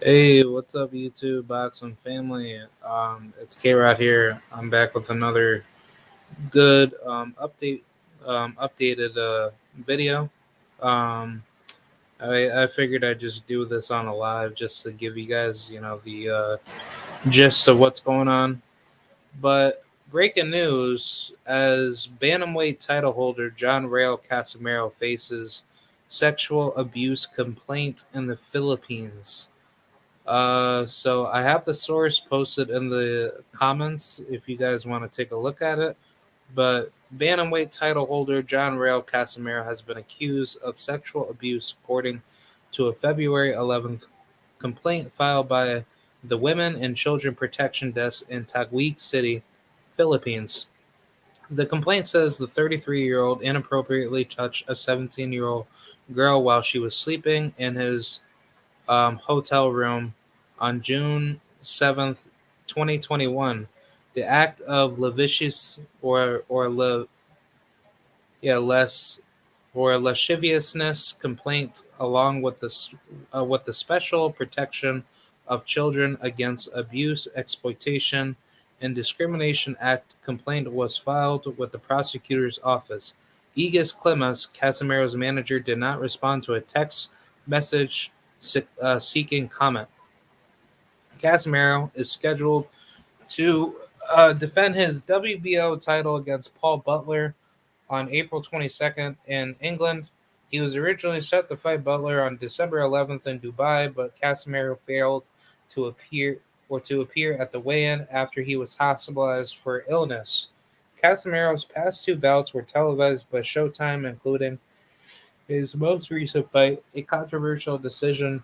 Hey, what's up, YouTube, Boxing family? It's K Rod here. I'm back with another good updated video. Um, I figured I'd just do this on a live just to give you guys, the gist of what's going on. But breaking news: as bantamweight title holder John Rail Casimiero faces sexual abuse complaint in the Philippines. So I have the source posted in the comments if you guys want to take a look at it. But bantamweight title holder John Rail Casimiro has been accused of sexual abuse, according to a February 11th complaint filed by the Women and Children Protection Desk in Taguig City, Philippines. The complaint says the 33-year-old inappropriately touched a 17-year-old girl while she was sleeping in his hotel room on June 7th, 2021. The act of lasciviousness less or lasciviousness complaint, along with the Special Protection of Children Against Abuse, Exploitation, and Discrimination Act complaint, was filed with the prosecutor's office. Egis Clemas, Casimiro's manager, did not respond to a text message seeking comment. Casimiro is scheduled to defend his WBO title against Paul Butler on April 22nd in England. He was originally set to fight Butler on December 11th in Dubai, but Casimiro failed to appear at the weigh-in after he was hospitalized for illness. Casimiro's past two bouts were televised by Showtime, including his most recent fight, a controversial decision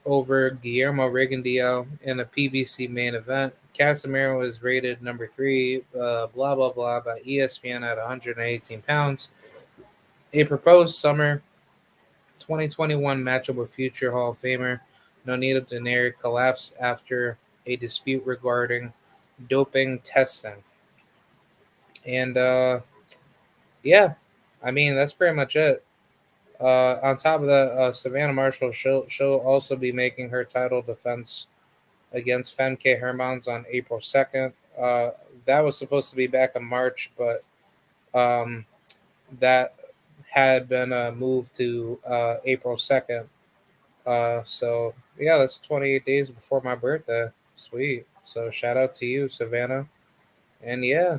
over Guillermo Regendio in a PBC main event. Casimiro is rated number three, blah, blah, blah, by ESPN at 118 pounds. A proposed summer 2021 matchup with future Hall of Famer Nonito Donaire collapsed after a dispute regarding doping testing. And yeah, I mean, that's pretty much it. On top of that, Savannah Marshall, she'll also be making her title defense against Femke Hermans on April 2nd. That was supposed to be back in March, but um, that had been moved to April 2nd. So, yeah, that's 28 days before my birthday. Sweet. So, shout out to you, Savannah. And yeah,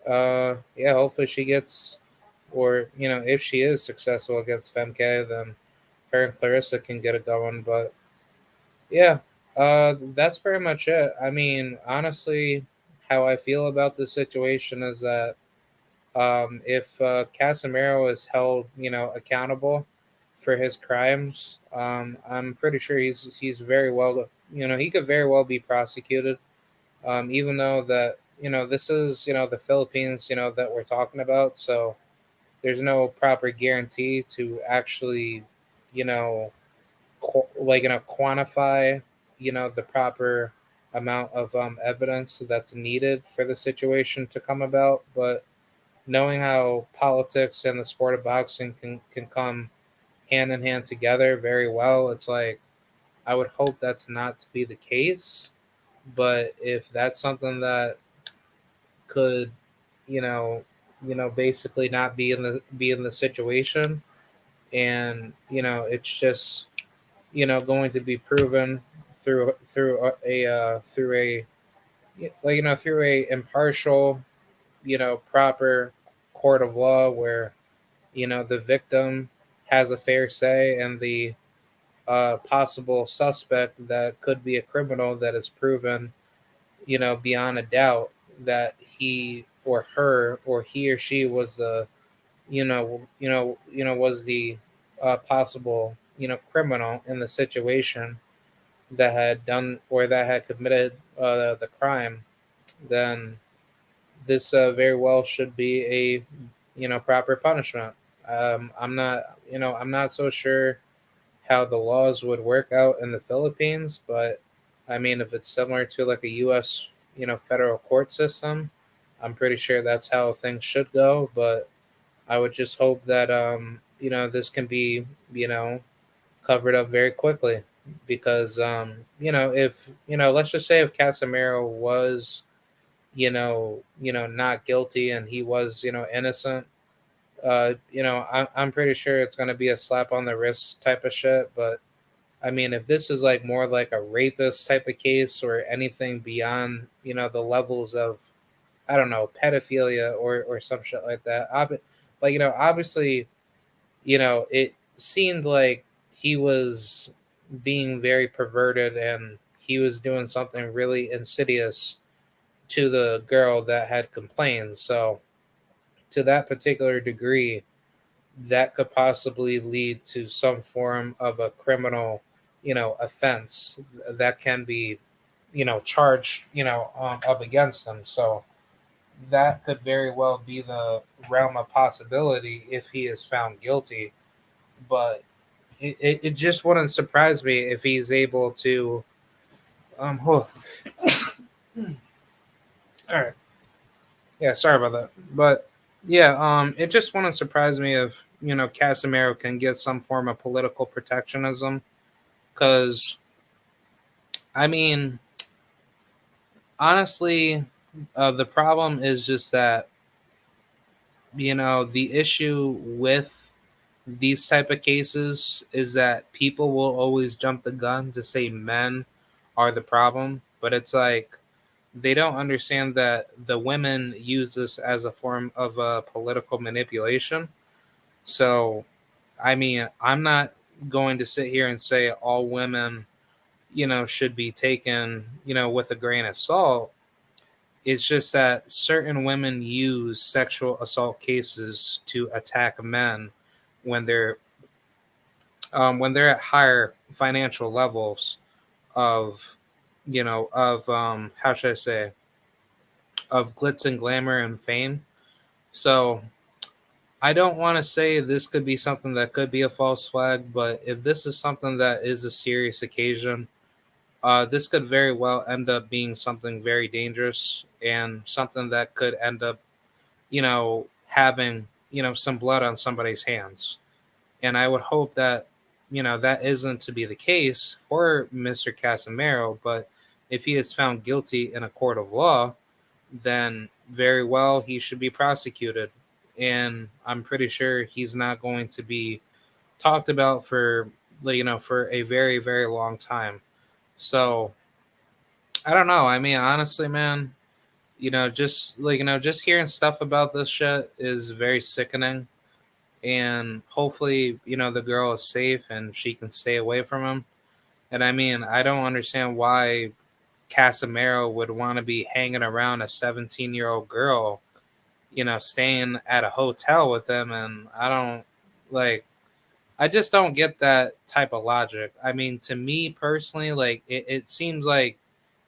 hopefully she gets, or, if she is successful against Femke, then her and Clarissa can get it going. But yeah, that's pretty much it. I mean, honestly, how I feel about this situation is that if Casemiro is held, accountable for his crimes, I'm pretty sure he's very well, he could very well be prosecuted. Even though that this is the Philippines, that we're talking about, so there's no proper guarantee to actually, you know, quantify the proper amount of evidence that's needed for the situation to come about. But knowing how politics and the sport of boxing can come hand in hand together very well, it's like I would hope that's not to be the case. But if that's something that could you know basically not be in the situation, and it's just going to be proven through a through a impartial, proper court of law, where the victim has a fair say, and the possible suspect that could be a criminal that is proven, beyond a doubt, that he or her or he or she was the was the possible criminal in the situation that had done or that had committed the crime, then this very well should be a proper punishment. I'm not so sure how the laws would work out in the Philippines, but I mean, if it's similar to like a U.S. federal court system, I'm pretty sure that's how things should go. But I would just hope that this can be covered up very quickly. because if let's just say if Casimiro was not guilty and he was innocent, I'm pretty sure it's going to be a slap on the wrist type of shit. But I mean, if this is like more like a rapist type of case or anything beyond the levels of, I don't know, pedophilia or some shit like that, like obviously, it seemed like he was being very perverted and he was doing something really insidious to the girl that had complained. So to that particular degree, that could possibly lead to some form of a criminal, offense that can be, charged, up against him. So that could very well be the realm of possibility if he is found guilty. But it just wouldn't surprise me if he's able to. Oh, all right. Yeah, sorry about that. But yeah, it just wouldn't surprise me if Casimiro can get some form of political protectionism. Because I mean, honestly, the problem is just that the issue with these type of cases is that people will always jump the gun to say men are the problem, but it's like they don't understand that the women use this as a form of political manipulation. So, I mean, I'm not going to sit here and say all women, should be taken, with a grain of salt. It's just that certain women use sexual assault cases to attack men when they're at higher financial levels of, how should I say, of glitz and glamour and fame. So I don't want to say this could be something that could be a false flag, but if this is something that is a serious occasion, this could very well end up being something very dangerous and something that could end up, having, some blood on somebody's hands. And I would hope that, that isn't to be the case for Mr. Casimiro, but if he is found guilty in a court of law, then very well he should be prosecuted. And I'm pretty sure he's not going to be talked about for for a very very long time. So I don't know. I mean, honestly, man, just just hearing stuff about this shit is very sickening. And hopefully, the girl is safe and she can stay away from him. And I mean, I don't understand why Casimiro would want to be hanging around a 17-year-old girl, staying at a hotel with him. And I don't like, I just don't get that type of logic. I mean, to me personally, like, it seems like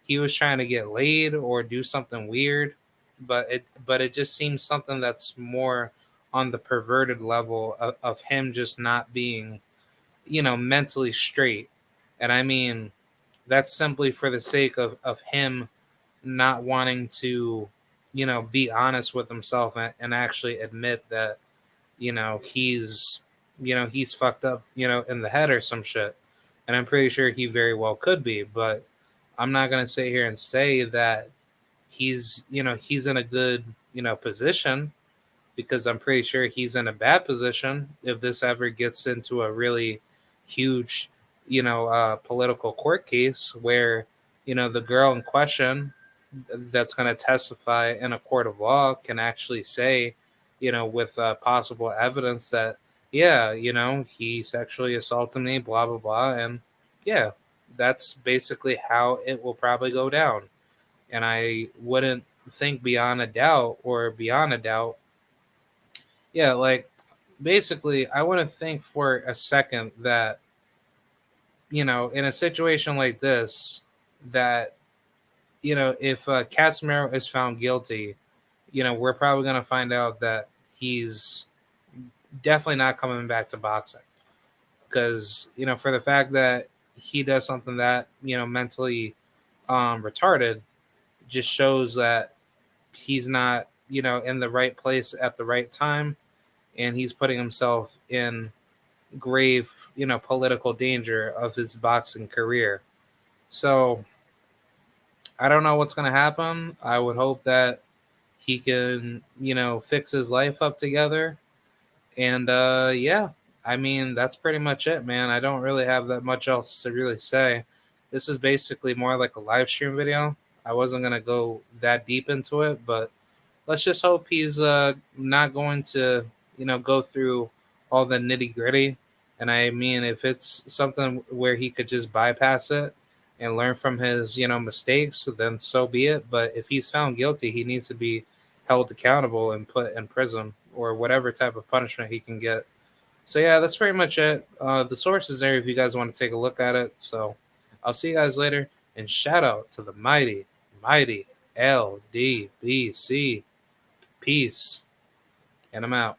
he was trying to get laid or do something weird, but it just seems something that's more on the perverted level of him just not being, mentally straight. And I mean, that's simply for the sake of him not wanting to, be honest with himself and actually admit that, he's fucked up, in the head or some shit. And I'm pretty sure he very well could be, but I'm not going to sit here and say that he's in a good, position, because I'm pretty sure he's in a bad position if this ever gets into a really huge, political court case where, the girl in question that's going to testify in a court of law can actually say, with possible evidence that, yeah, he sexually assaulted me, blah, blah, blah. And yeah, that's basically how it will probably go down. And I wouldn't think beyond a doubt. Yeah, like basically, I wouldn't think for a second that, in a situation like this, that, if Casimiro is found guilty, we're probably going to find out that he's definitely not coming back to boxing. Because, for the fact that he does something that, mentally retarded, just shows that he's not, in the right place at the right time. And he's putting himself in grave, political danger of his boxing career. So I don't know what's going to happen. I would hope that he can, fix his life up together. And yeah, I mean, that's pretty much it, man. I don't really have that much else to really say. This is basically more like a live stream video. I wasn't going to go that deep into it, but let's just hope he's not going to, go through all the nitty gritty. And I mean, if it's something where he could just bypass it and learn from his, mistakes, then so be it. But if he's found guilty, he needs to be held accountable and put in prison or whatever type of punishment he can get. So yeah, that's pretty much it. The source is there if you guys want to take a look at it. So I'll see you guys later. And shout out to the mighty LDBC. Peace. And I'm out.